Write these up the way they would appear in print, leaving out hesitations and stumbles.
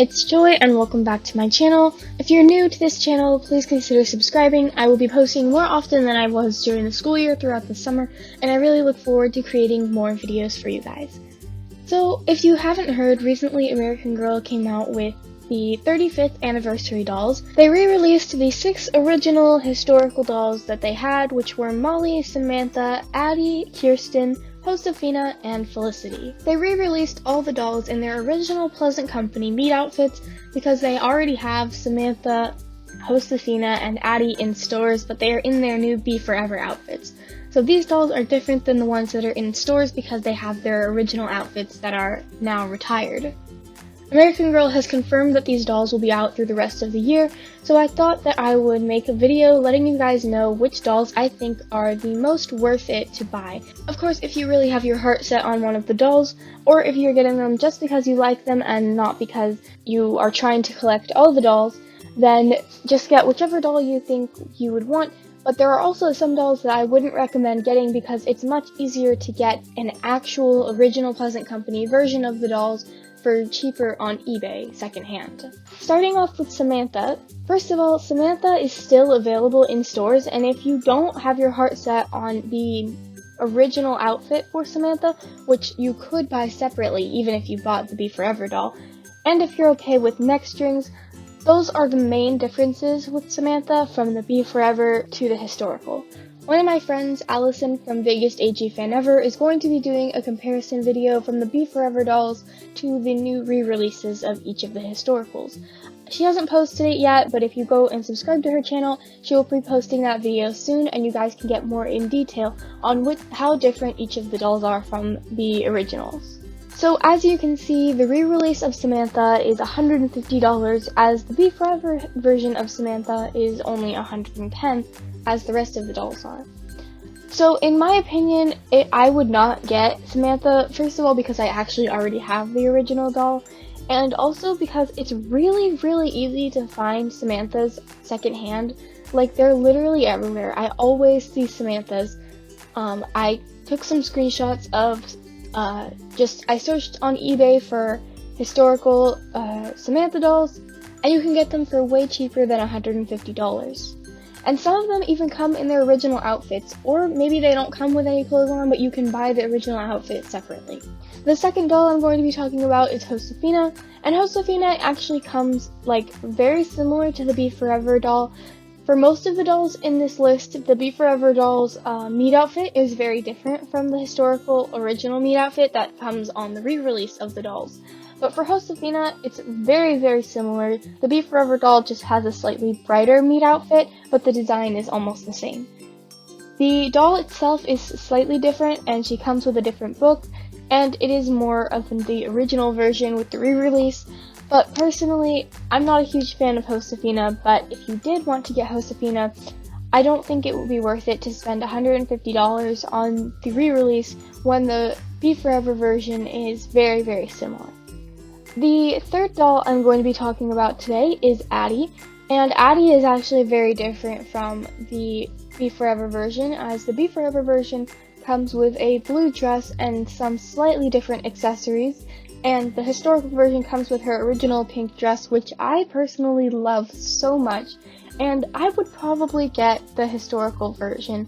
it's Joy and welcome back to my channel. If you're new to this channel, please consider subscribing. I will be posting more often than I was during the school year throughout the summer, and I really look forward to creating more videos for you guys. So, if you haven't heard, recently American Girl came out with the 35th anniversary dolls. They re-released the 6 original historical dolls that they had, which were Molly, Samantha, Addy, Kirsten, Josephina, and Felicity. They re-released all the dolls in their original Pleasant Company meet outfits because they already have Samantha, Josephina, and Addy in stores, but they are in their new Be Forever outfits. So these dolls are different than the ones that are in stores because they have their original outfits that are now retired. American Girl has confirmed that these dolls will be out through the rest of the year, so I thought that I would make a video letting you guys know which dolls I think are the most worth it to buy. Of course, if you really have your heart set on one of the dolls, or if you're getting them just because you like them and not because you are trying to collect all the dolls, then just get whichever doll you think you would want. But there are also some dolls that I wouldn't recommend getting because it's much easier to get an actual original Pleasant Company version of the dolls for cheaper on eBay secondhand. Starting off with Samantha. First of all, Samantha is still available in stores, and if you don't have your heart set on the original outfit for Samantha, which you could buy separately even if you bought the Be Forever doll, and if you're okay with neck strings, those are the main differences with Samantha from the Be Forever to the historical. One of my friends, Allison from Biggest AG Fan Ever, is going to be doing a comparison video from the Be Forever dolls to the new re-releases of each of the historicals. She hasn't posted it yet, but if you go and subscribe to her channel, she will be posting that video soon, and you guys can get more in detail on how different each of the dolls are from the originals. So as you can see, the re-release of Samantha is $150, as the Be Forever version of Samantha is only $110, as the rest of the dolls are. So in my opinion, I would not get Samantha, first of all because I actually already have the original doll, and also because it's really easy to find Samantha's secondhand. Like, they're literally everywhere. I always see Samantha's. I took some screenshots of I searched on eBay for historical Samantha dolls, and you can get them for way cheaper than $150. And some of them even come in their original outfits, or maybe they don't come with any clothes on, but you can buy the original outfit separately. The second doll I'm going to be talking about is Josephina, and Josephina actually comes very similar to the Be Forever doll. For most of the dolls in this list, the Be Forever doll's meet outfit is very different from the historical original meet outfit that comes on the re-release of the dolls. But for Josephina, it's very similar. The Be Forever doll just has a slightly brighter meet outfit, but the design is almost the same. The doll itself is slightly different, and she comes with a different book, and it is more of the original version with the re-release. But personally, I'm not a huge fan of Josephina, but if you did want to get Josephina, I don't think it would be worth it to spend $150 on the re-release when the Be Forever version is very similar. The third doll I'm going to be talking about today is Addy, and Addy is actually very different from the Be Forever version, as the Be Forever version comes with a blue dress and some slightly different accessories, and the historical version comes with her original pink dress, which I personally love so much, and I would probably get the historical version,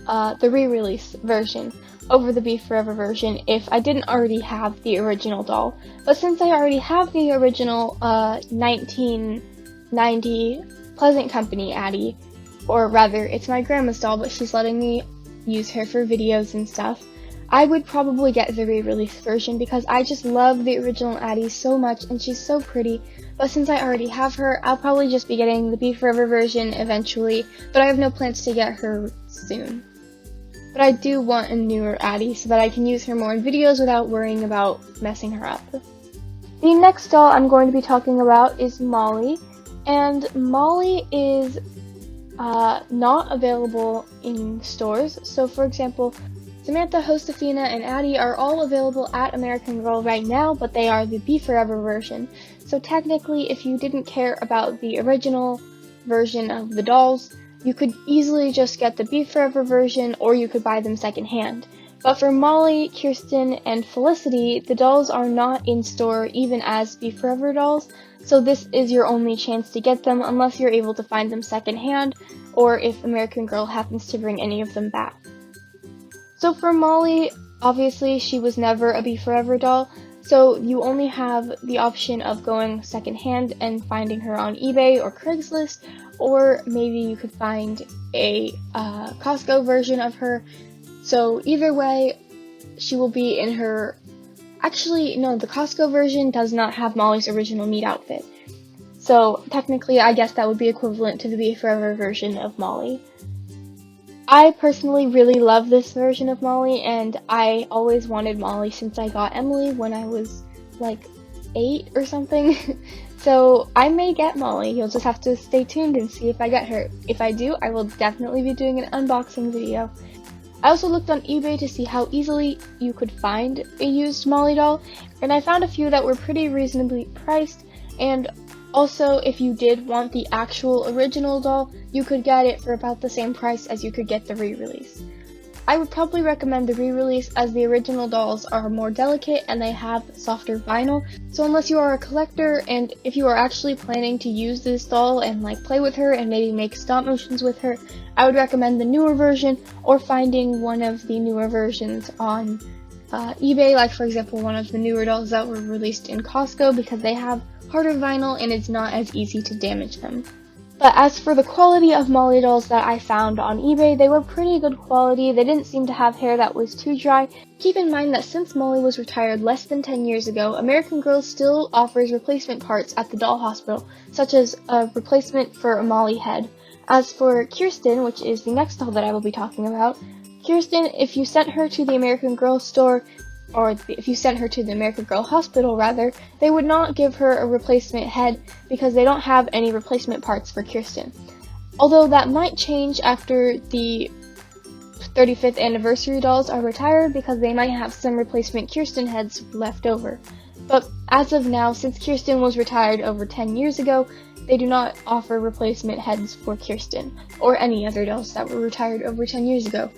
the re-release version, over the Be Forever version if I didn't already have the original doll. But since I already have the original 1990 Pleasant Company Addy, or rather, it's my grandma's doll, but she's letting me use her for videos and stuff, I would probably get the re-release version because I just love the original Addy so much and she's so pretty. But since I already have her, I'll probably just be getting the Be Forever version eventually, but I have no plans to get her soon. But I do want a newer Addy so that I can use her more in videos without worrying about messing her up. The next doll I'm going to be talking about is Molly, and Molly is not available in stores. So for example, Samantha, Josephina, and Addy are all available at American Girl right now, but they are the Be Forever version. So technically, if you didn't care about the original version of the dolls, you could easily just get the Be Forever version, or you could buy them secondhand. But for Molly, Kirsten, and Felicity, the dolls are not in store even as Be Forever dolls, so this is your only chance to get them unless you're able to find them secondhand, or if American Girl happens to bring any of them back. So for Molly, obviously she was never a Be Forever doll, so you only have the option of going secondhand and finding her on eBay or Craigslist, or maybe you could find a Costco version of her. So either way, she will be in her... Actually, no, the Costco version does not have Molly's original meat outfit. So technically, I guess that would be equivalent to the Be Forever version of Molly. I personally really love this version of Molly, and I always wanted Molly since I got Emily when I was like 8 or something. So I may get Molly. You'll just have to stay tuned and see if I get her. If I do, I will definitely be doing an unboxing video. I also looked on eBay to see how easily you could find a used Molly doll, and I found a few that were pretty reasonably priced, and also if you did want the actual original doll, you could get it for about the same price as you could get the re-release. I would probably recommend the re-release as the original dolls are more delicate and they have softer vinyl, so unless you are a collector and if you are actually planning to use this doll and like play with her and maybe make stop motions with her, I would recommend the newer version or finding one of the newer versions on eBay, like for example one of the newer dolls that were released in Costco, because they have harder vinyl and it's not as easy to damage them. But as for the quality of Molly dolls that I found on eBay, they were pretty good quality. They didn't seem to have hair that was too dry. Keep in mind that since Molly was retired less than 10 years ago, American Girl still offers replacement parts at the doll hospital, such as a replacement for a Molly head. As for Kirsten, which is the next doll that I will be talking about, Kirsten, if you sent her to the American Girl store, or if you sent her to the American Girl hospital rather, they would not give her a replacement head because they don't have any replacement parts for Kirsten. Although that might change after the 35th anniversary dolls are retired, because they might have some replacement Kirsten heads left over. But as of now, since Kirsten was retired over 10 years ago, they do not offer replacement heads for Kirsten, or any other dolls that were retired over 10 years ago.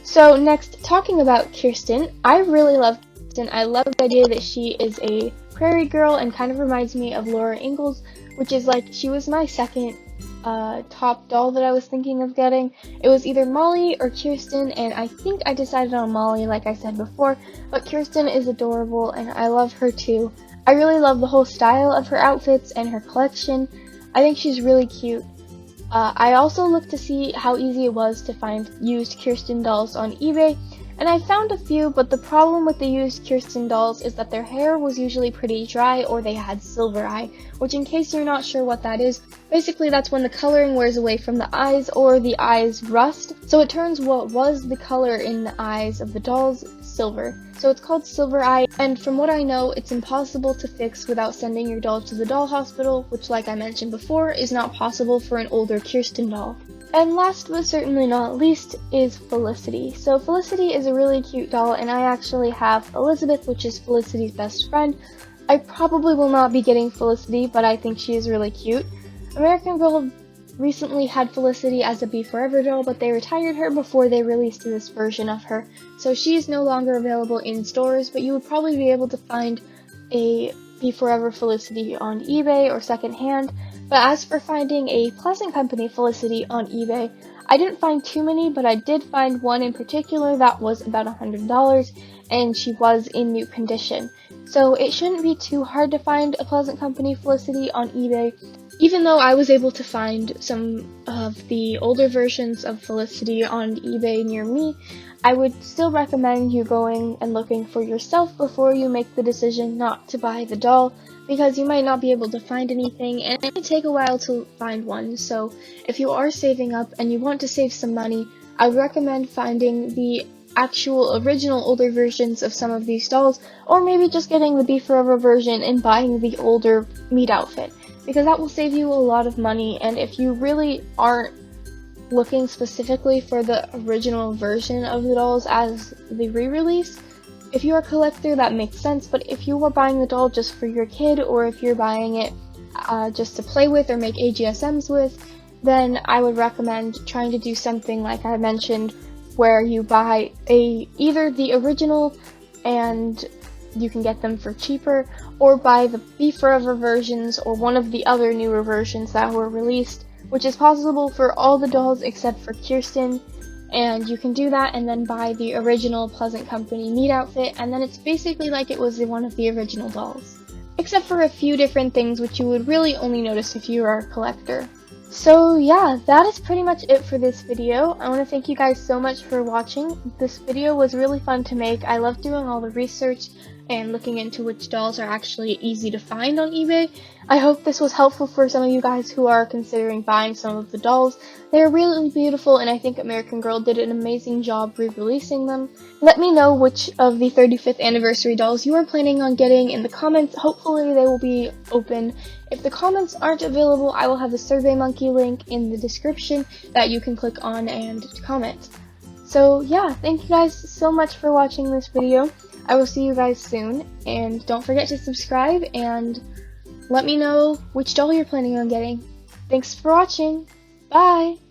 So next, talking about Kirsten, I really love Kirsten. I love the idea that she is a prairie girl and kind of reminds me of Laura Ingalls, which is like, she was my second top doll that I was thinking of getting. It was either Molly or Kirsten, and I think I decided on Molly like I said before, but Kirsten is adorable and I love her too. I really love the whole style of her outfits and her collection. I think she's really cute. I also looked to see how easy it was to find used Kirsten dolls on eBay, and I found a few, but the problem with the used Kirsten dolls is that their hair was usually pretty dry or they had silver eye, which, in case you're not sure what that is, basically that's when the coloring wears away from the eyes or the eyes rust, so it turns what was the color in the eyes of the dolls silver. So it's called silver eye, and from what I know, it's impossible to fix without sending your doll to the doll hospital, which, like I mentioned before, is not possible for an older Kirsten doll. And last but certainly not least is Felicity. So Felicity is a really cute doll, and I actually have Elizabeth, which is Felicity's best friend. I probably will not be getting Felicity, but I think she is really cute. American Girl recently had Felicity as a Be Forever doll, but they retired her before they released this version of her, so she is no longer available in stores, but you would probably be able to find a Be Forever Felicity on eBay or secondhand. But as for finding a Pleasant Company Felicity on eBay, I didn't find too many, but I did find one in particular that was about $100, and she was in new condition. So it shouldn't be too hard to find a Pleasant Company Felicity on eBay. Even though I was able to find some of the older versions of Felicity on eBay near me, I would still recommend you going and looking for yourself before you make the decision not to buy the doll, because you might not be able to find anything, and it may take a while to find one. So if you are saving up and you want to save some money, I would recommend finding the actual original older versions of some of these dolls, or maybe just getting the Be Forever version and buying the older meat outfit, because that will save you a lot of money. And if you really aren't looking specifically for the original version of the dolls as the re-release, if you're a collector, that makes sense, but if you are buying the doll just for your kid, or if you're buying it just to play with or make AGSMs with, then I would recommend trying to do something like I mentioned, where you buy either the original and you can get them for cheaper, or buy the Be Forever versions or one of the other newer versions that were released, which is possible for all the dolls except for Kirsten. And you can do that and then buy the original Pleasant Company meat outfit, and then it's basically like it was one of the original dolls, except for a few different things which you would really only notice if you are a collector. So yeah, that is pretty much it for this video. I want to thank you guys so much for watching. This video was really fun to make. I love doing all the research and looking into which dolls are actually easy to find on eBay. I hope this was helpful for some of you guys who are considering buying some of the dolls. They are really beautiful, and I think American Girl did an amazing job re-releasing them. Let me know which of the 35th anniversary dolls you are planning on getting in the comments. Hopefully they will be open. If the comments aren't available, I will have the SurveyMonkey link in the description that you can click on and comment. So yeah, thank you guys so much for watching this video. I will see you guys soon, and don't forget to subscribe and let me know which doll you're planning on getting. Thanks for watching. Bye!